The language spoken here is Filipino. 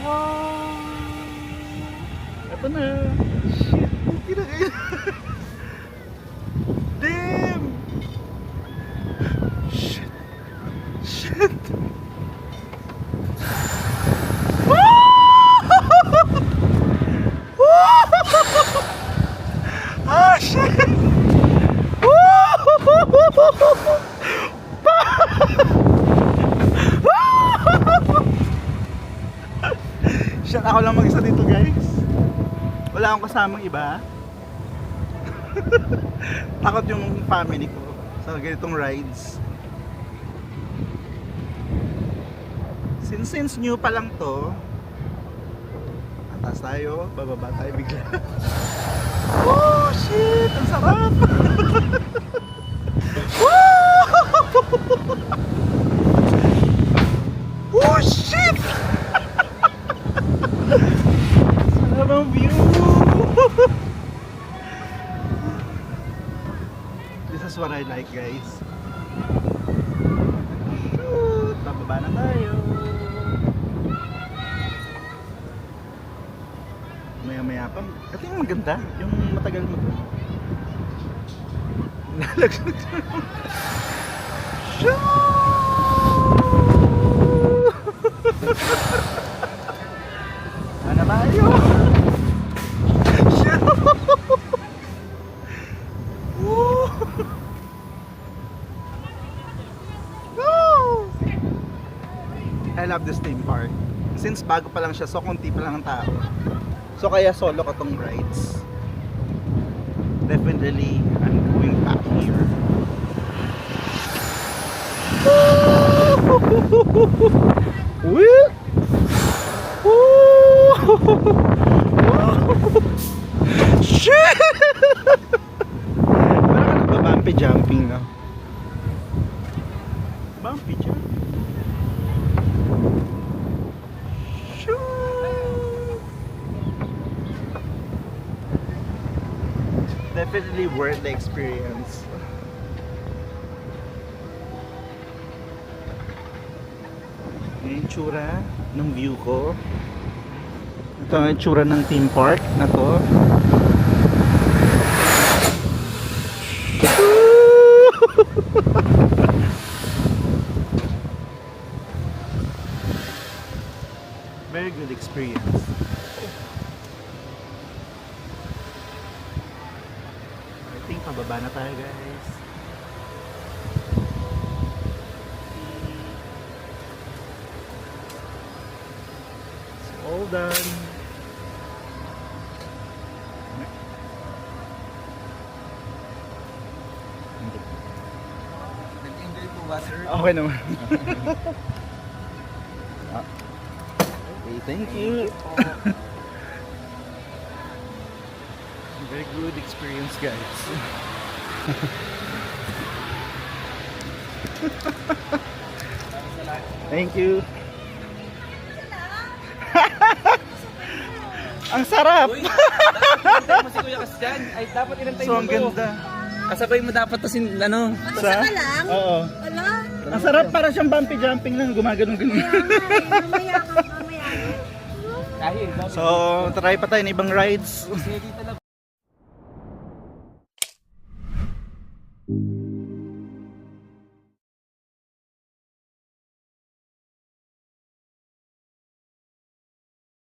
Wow! Ito na. Shit, puti na kayo. Damn! Shit. Shit. Ah, shit! Shit, ako lang mag-isa dito, guys. Wala akong kasamang iba. Takot yung family ko sa ganitong rides. Since new pa lang to, atas tayo, bababa tayo bigla. Oh shit! Ang sarap! Oh shit! Sarap ang view! This is what I like, guys. Shoot! Bababa na tayo. Maya-maya pa. Ito yung maganda. Yung matagal mag... Nalagsak na. Shoot! Ano tayo? Shoot! Woo! Woo! I love this theme park. Since bago pa lang siya, so konti pa lang ang tao. So kaya solo ko tong rides. Definitely, I'm going back here. Woo! Shit! Parang ka nagba-bumpy jumping, no? Bumpy jumping. Definitely worth the experience. Yung tsura ng view ko. Ito ang tsura ng theme park na to. Very good experience. I think pababa na tayo, guys. It's all done. Nag-enjoy po ba, sir? Okay naman. Okay, thank you. Very good experience, guys. Thank you. Ang sarap. Uy, dapat inantay mo si Kuya Kasyan. Ay, dapat inantay So mo ang to. ganda. Kasabay mo dapat to ano. Sa? Ka lang? Oo. Wala. Ang sarap, para siyang bumpy jumping lang, gumagano'n-ganon. Mamaya ka, mamaya. Kahit, So, try pa tayo ng ibang rides. sige dito lang.